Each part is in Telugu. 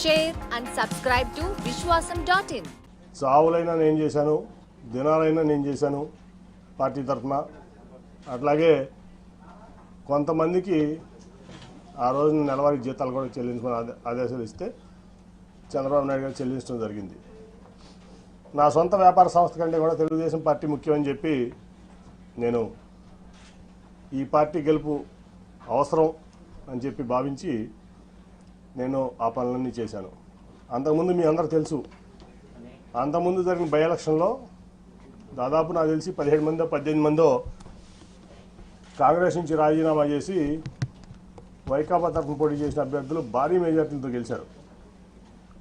share and subscribe to Vishwasam.in. సావులైనా నేను చేశాను, దినాలైనా నేను చేశాను పార్టీ తరఫున. అట్లాగే కొంతమందికి ఆ రోజు నెలవారీ జీతాలు కూడా చెల్లించమని ఆదేశాలు ఇస్తే చంద్రబాబు నాయుడు గారు చెల్లించడం జరిగింది. నా సొంత వ్యాపార సంస్థ కంటే కూడా తెలుగుదేశం పార్టీ ముఖ్యమని చెప్పి నేను ఈ పార్టీ గెలుపు అవసరం అని చెప్పి భావించి నేను ఆ పనులన్నీ చేశాను. అంతకుముందు మీ అందరూ తెలుసు, అంతకుముందు జరిగిన బై ఎలక్షన్లో దాదాపు నాకు తెలిసి 17 మందో 18 మందో కాంగ్రెస్ నుంచి రాజీనామా చేసి వైకాపా తరఫున పోటీ చేసిన అభ్యర్థులు భారీ మెజార్టీలతో గెలిచారు.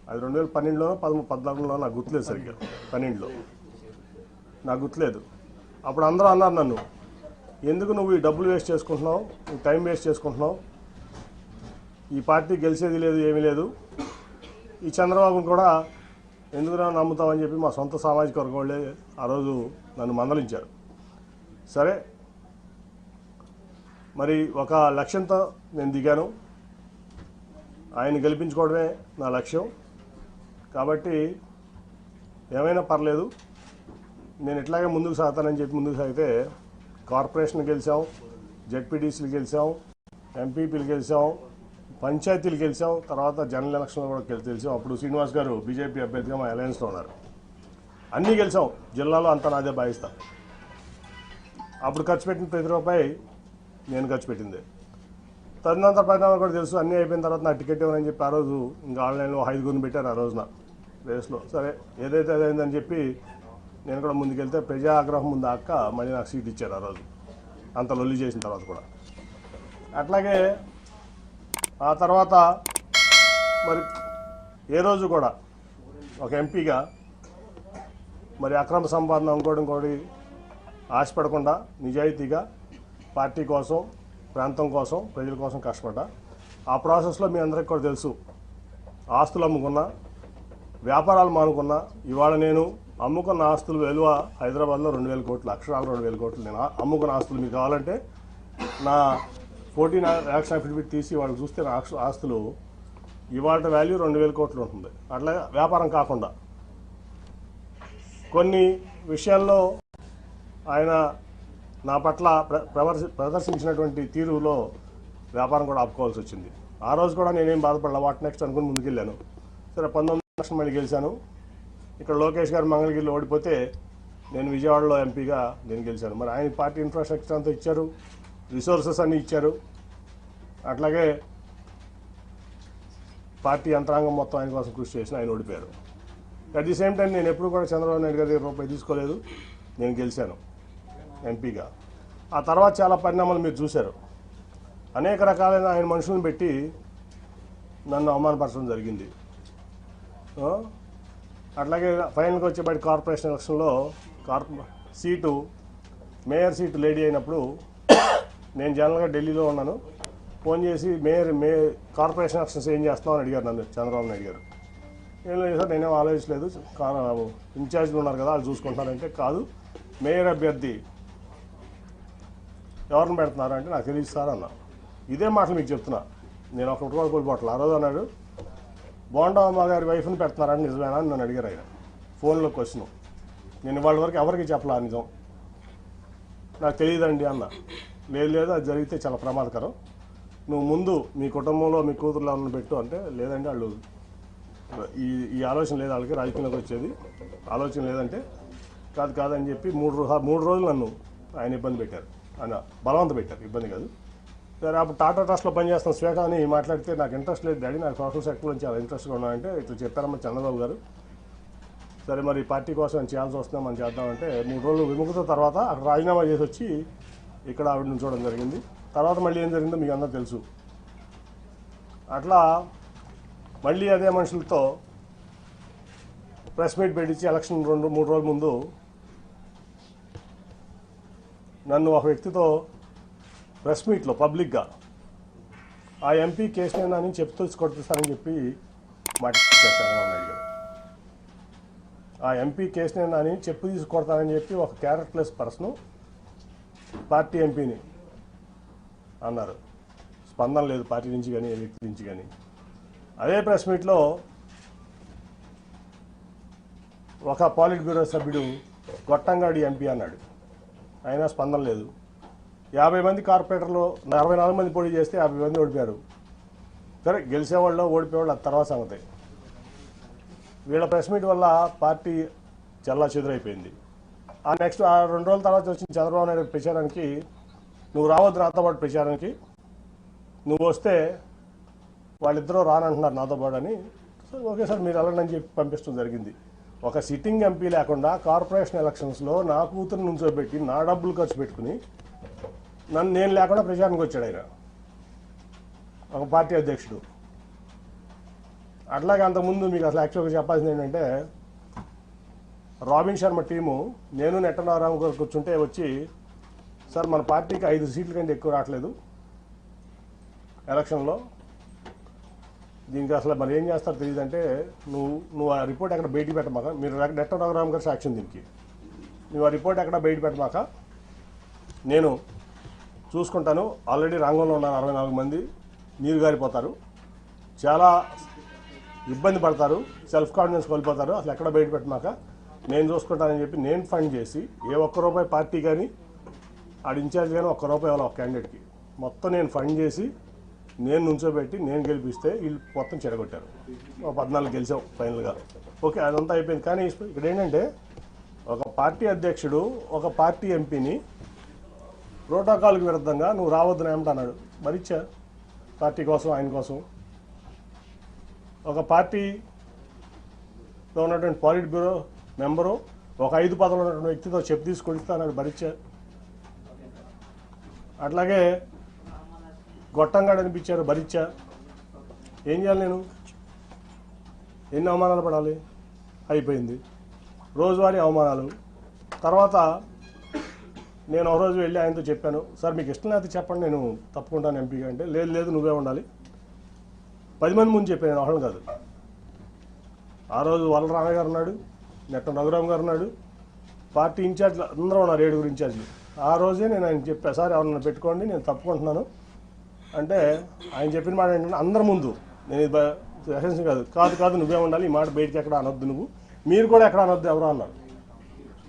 అది 2012లోనో 14లోనో నాకు గుర్తులేదు, సరిగ్గా 12లో నాకు గుర్తులేదు. అప్పుడు అందరూ అన్నారు నన్ను, ఎందుకు నువ్వు ఈ డబ్బులు వేస్ట్ చేసుకుంటున్నావు, నువ్వు టైం వేస్ట్ చేసుకుంటున్నావు, ఈ పార్టీ గెలిచేది లేదు, ఏమీ లేదు, ఈ చంద్రబాబును కూడా ఎందుకు నమ్ముతామని చెప్పి మా సొంత సామాజిక వర్గం వాళ్ళే ఆ రోజు నన్ను మందలించారు. సరే, మరి ఒక లక్ష్యంతో నేను దిగాను, ఆయన గెలిపించుకోవడమే నా లక్ష్యం. కాబట్టి ఏమైనా పర్లేదు, నేను ఇట్లాగే ముందుకు సాగుతానని చెప్పి ముందుకు సాగితే కార్పొరేషన్ గెలిచాం, జెడ్పీటీసీలు గెలిచాం, ఎంపీపీలు గెలిచాం, పంచాయతీలు గెలిచాం, తర్వాత జనరల్ ఎలక్షన్లో కూడా గెలిచాం. అప్పుడు శ్రీనివాస్ గారు బీజేపీ అభ్యర్థిగా మా అలయన్స్లో ఉన్నారు. అన్నీ గెలిచాం, జిల్లాలో అంతా నాదే భావిస్తా. అప్పుడు ఖర్చు పెట్టిన ప్రతి రూపాయి నేను ఖర్చు పెట్టింది. తదనంతర పరిణామాలు కూడా తెలుసు. అన్నీ అయిపోయిన తర్వాత నాకు టికెట్ ఇవ్వనని చెప్పి ఆ రోజు ఇంకా ఆన్లైన్లో 5 పెట్టారు ఆ రోజున రేస్లో. సరే, ఏదైతే అదైందని చెప్పి నేను కూడా ముందుకెళ్తే ప్రజా ఆగ్రహం ముందు అక్క మళ్ళీ నాకు సీట్ ఇచ్చారు ఆ రోజు, అంత లొల్లి చేసిన తర్వాత కూడా. అట్లాగే ఆ తర్వాత మరి ఏ రోజు కూడా ఒక ఎంపీగా మరి అక్రమ సంపాదన ఇంకోటి ఆశపడకుండా నిజాయితీగా పార్టీ కోసం, ప్రాంతం కోసం, ప్రజల కోసం కష్టపడ్డా. ఆ ప్రాసెస్లో మీ అందరికీ కూడా తెలుసు, ఆస్తులు అమ్ముకున్నా, వ్యాపారాలు మానుకున్నా. ఇవాళ నేను అమ్ముకున్న ఆస్తుల విలువ హైదరాబాద్లో 2,000 కోట్లు, అక్షరాలు 2,000 కోట్లు. నేను అమ్ముకున్న ఆస్తులు మీకు కావాలంటే నా 14 యాక్షన్ అఫిడవిట్ తీసి వాళ్ళకి చూస్తే నా ఆస్తులు ఇవాళ వాల్యూ 2,000 కోట్లు ఉంటుంది. అట్లా వ్యాపారం కాకుండా కొన్ని విషయాల్లో ఆయన నా పట్ల ప్రదర్శించినటువంటి తీరులో వ్యాపారం కూడా ఆపుకోవాల్సి వచ్చింది. ఆ రోజు కూడా నేనేం బాధపడలా, వాట్ నెక్స్ట్ అనుకుని ముందుకెళ్ళాను. సరే, 19 లక్షలు మళ్ళీ గెలిచాను. ఇక్కడ లోకేష్ గారు మంగళగిరిలో ఓడిపోతే నేను విజయవాడలో ఎంపీగా నేను గెలిచాను. మరి ఆయన పార్టీ ఇన్ఫ్రాస్ట్రక్చర్ అంతా ఇచ్చారు, రిసోర్సెస్ అన్నీ ఇచ్చారు. అట్లాగే పార్టీ యంత్రాంగం మొత్తం ఆయన కోసం కృషి చేసిన ఆయన ఓడిపోయారు. అట్ ది సేమ్ టైం నేను ఎప్పుడు కూడా చంద్రబాబు నాయుడు గారి రూపాయి తీసుకోలేదు, నేను గెలిచాను ఎంపీగా. ఆ తర్వాత చాలా పరిణామాలు మీరు చూశారు. అనేక రకాలైన ఆయన మనుషులను పెట్టి నన్ను అవమానపరచడం జరిగింది. అట్లాగే ఫైనల్గా వచ్చేబడి కార్పొరేషన్ ఎలక్షన్లో సీటు, మేయర్ సీటు లేడీ అయినప్పుడు నేను జనరల్గా ఢిల్లీలో ఉన్నాను. ఫోన్ చేసి కార్పొరేషన్ ఎలక్షన్స్ ఏం చేస్తామని అని అడిగారు నన్ను చంద్రబాబు నాయుడు గారు. ఏం లేదు సార్, నేనేం ఆలోచించలేదు, ఇన్ఛార్జ్లు ఉన్నారు కదా వాళ్ళు చూసుకుంటారంటే, కాదు మేయర్ అభ్యర్థి ఎవరిని పెడుతున్నారు అంటే నాకు తెలియదు సార్ అన్న. ఇదే మాటలు మీకు చెప్తున్నా, నేను ఒకటి కూడా కోల్పోవట్లేదు. ఆ రోజు అన్నాడు, బోండమ్మ గారి వైఫ్ని పెడుతున్నారని నిజమేనా అని నన్ను అడిగారు ఆయన ఫోన్లో క్వశ్చన్. నేను వాళ్ళ వరకు ఎవరికి చెప్పలా నిజం, నాకు తెలియదండి అన్న. లేదు, అది జరిగితే చాలా ప్రమాదకరం, నువ్వు ముందు మీ కుటుంబంలో మీ కూతుర్లో ఉన్న పెట్టు అంటే, లేదంటే వాళ్ళు ఈ ఆలోచన లేదు, వాళ్ళకి రాజకీయంలోకి వచ్చేది ఆలోచన లేదంటే, కాదని చెప్పి 3 రోజులు నన్ను ఆయన ఇబ్బంది పెట్టారు, ఆయన బలవంత పెట్టారు, ఇబ్బంది కాదు. సరే, అప్పుడు టాటా ట్రస్ట్లో పనిచేస్తున్న శ్వేత అని మాట్లాడితే నాకు ఇంట్రెస్ట్ లేదు డాడీ, నాకు సోషల్ సెక్టర్ నుంచి చాలా ఇంట్రెస్ట్గా ఉన్నాయంటే ఇట్లా చెప్పారమ్మా చంద్రబాబు గారు. సరే, మరి పార్టీ కోసం చేయాల్సి వస్తుందా మనం చేద్దామంటే 3 రోజులు విముఖత తర్వాత అక్కడ రాజీనామా చేసి వచ్చి ఇక్కడ ఆవిడ నుంచోవడం జరిగింది. తర్వాత మళ్ళీ ఏం జరిగిందో మీకు అందరూ తెలుసు. అట్లా మళ్ళీ అదే మనుషులతో ప్రెస్ మీట్ పెట్టించి ఎలక్షన్ 2-3 రోజుల ముందు నన్ను ఒక వ్యక్తితో ప్రెస్ మీట్లో పబ్లిక్గా ఆ ఎంపీ కేసునేనా అని చెప్తూ కొట్టిస్తానని చెప్పి మాట్లాడారు చంద్రబాబు నాయుడు గారు. ఆ ఎంపీ కేసునేనా అని చెప్పు తీసుకొడతానని చెప్పి ఒక క్యారెక్టర్లెస్ పర్సన్ పార్టీ ఎంపీని అన్నారు. స్పందన లేదు పార్టీ నుంచి కానీ ఏ వ్యక్తి నుంచి కానీ. అదే ప్రెస్ మీట్లో ఒక పాలిట్ బ్యూరో సభ్యుడు గొట్టంగాడి ఎంపీ అన్నాడు, అయినా స్పందన లేదు. 50 మంది కార్పొరేటర్లు 64 మంది పోటీ చేస్తే 50 మంది ఓడిపోయారు. సరే, గెలిచేవాళ్ళు ఓడిపోయేవాళ్ళు అది తర్వాత సంగతి. వీళ్ళ ప్రెస్ మీట్ వల్ల పార్టీ చల్లా చెదురైపోయింది. ఆ నెక్స్ట్ 2 రోజుల తర్వాత వచ్చిన చంద్రబాబు నాయుడు ప్రచారానికి, నువ్వు రావద్దు నాతో పాటు ప్రచారానికి, నువ్వు వస్తే వాళ్ళిద్దరూ రానంటున్నారు నాతో పాటు అని. ఓకే సార్ మీరు వెళ్ళండి చెప్పి పంపించడం జరిగింది. ఒక సిట్టింగ్ ఎంపీ లేకుండా కార్పొరేషన్ ఎలక్షన్స్లో నా కూతురు నుంచోబెట్టి నా డబ్బులు ఖర్చు పెట్టుకుని నేను లేకుండా ప్రచారానికి వచ్చాడు ఆయన, ఒక పార్టీ అధ్యక్షుడు. అట్లాగే అంతకుముందు మీకు అసలు యాక్చువల్గా చెప్పాల్సింది ఏంటంటే, రాబిన్ శర్మ టీము నేను నెట్టనారాయణ గారు కూర్చుంటే వచ్చి, సార్ మన పార్టీకి 5 సీట్ల కంటే ఎక్కువ రావట్లేదు ఎలక్షన్లో, దీనికి అసలు మరి ఏం చేస్తారో తెలియదు అంటే, నువ్వు ఆ రిపోర్ట్ ఎక్కడ బయటికి పెట్టమాక, మీరు నెట్టనారాయణ గారు సాక్ష్యం దీనికి, నువ్వు ఆ రిపోర్ట్ ఎక్కడ బయట పెట్టమాక, నేను చూసుకుంటాను. ఆల్రెడీ రంగంలో ఉన్నారు 64 మంది, నీరు గారిపోతారు, చాలా ఇబ్బంది పడతారు, సెల్ఫ్ కాన్ఫిడెన్స్ కోల్పోతారు, అసలు ఎక్కడ బయట పెట్టమాక నేను చూసుకుంటానని చెప్పి నేను ఫండ్ చేసి, ఏ ఒక్క రూపాయి పార్టీ కానీ ఆడ ఇన్ఛార్జ్ కానీ ఒక్క రూపాయి ఇవ్వాలి ఒక క్యాండిడేట్కి, మొత్తం నేను ఫండ్ చేసి నేను నుంచోబెట్టి నేను గెలిపిస్తే వీళ్ళు మొత్తం చెడగొట్టారు. 14 గెలిచాం ఫైనల్గా. ఓకే, అదంతా అయిపోయింది. కానీ ఇక్కడ ఏంటంటే, ఒక పార్టీ అధ్యక్షుడు ఒక పార్టీ ఎంపీని ప్రోటోకాల్కి విరుద్ధంగా నువ్వు రావద్దని ఏమంటున్నాడు, మరిచ్చా పార్టీ కోసం ఆయన కోసం. ఒక పార్టీలో ఉన్నటువంటి పాలిట్ బ్యూరో మెంబరు ఒక 5 పదవులు ఉన్నటువంటి వ్యక్తితో చెప్పు తీసుకొడిస్తానని భరించా. అట్లాగే గొట్టంగాడు అనిపించారు, భరించా. ఏం చేయాలి నేను? ఎన్ని అవమానాలు పడాలి? అయిపోయింది రోజువారీ అవమానాలు. తర్వాత నేను ఒక రోజు వెళ్ళి ఆయనతో చెప్పాను, సార్ మీకు ఇష్టం లేకపోతే చెప్పండి నేను తప్పుకుంటాను ఎంపీగా అంటే, లేదు లేదు నువ్వే ఉండాలి. 10 మంది ముందు చెప్పాను, నేను ఒకళ్ళు కాదు. ఆ రోజు వల్లరామయ్య గారు ఉన్నాడు, నెట్ట రఘురామ్ గారు ఉన్నాడు, పార్టీ ఇన్ఛార్జ్లు అందరూ ఉన్నారు, 7 ఇన్ఛార్జ్లు. ఆ రోజే నేను ఆయన చెప్పా, సార్ ఎవరన్నా పెట్టుకోండి నేను తప్పుకుంటున్నాను అంటే, ఆయన చెప్పిన మాట ఏంటంటే, అందరి ముందు, నేను ఇది రెఫరెన్స్ కాదు కాదు నువ్వే ఉండాలి, ఈ మాట బయటికి ఎక్కడ అనొద్దు, నువ్వు మీరు కూడా ఎక్కడ అనొద్దు ఎవరో అన్నారు.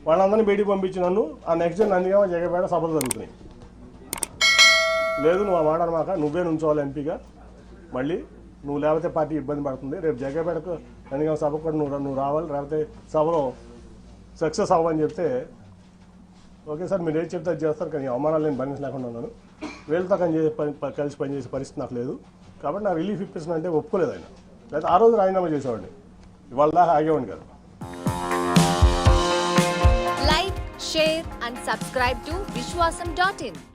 వాళ్ళందరినీ బయటికి పంపించి నన్ను ఆ నెక్స్ట్ డే నందిగామ జగపేట సభలు జరుగుతున్నాయి. లేదు నువ్వు ఆ మాట అనమాక, నువ్వే నుంచోవాలి ఎంపీగా, మళ్ళీ నువ్వు లేకపోతే పార్టీ ఇబ్బంది పడుతుంది, రేపు జగపేటకు నందిగామ సభకు కూడా నువ్వు రావాలి, లేకపోతే సభలో సక్సెస్ అవ్వని చెప్తే, ఓకే సార్ మీరు ఏది చెప్తే అది చేస్తారు, కానీ అవమానాలు నేను భరించలేకుండా ఉన్నాను, వీళ్ళతో కలిసి పనిచేసే పరిస్థితి నాకు లేదు, కాబట్టి నా రిలీఫ్ ఇప్పిస్తున్నా అంటే ఒప్పుకోలేదు ఆయన. లేకపోతే ఆ రోజు రాజీనామా చేసేవాడిని, ఇవాళ దాకా ఆగేవాడిని కాదు. Like, share and subscribe to Vishwasam.in.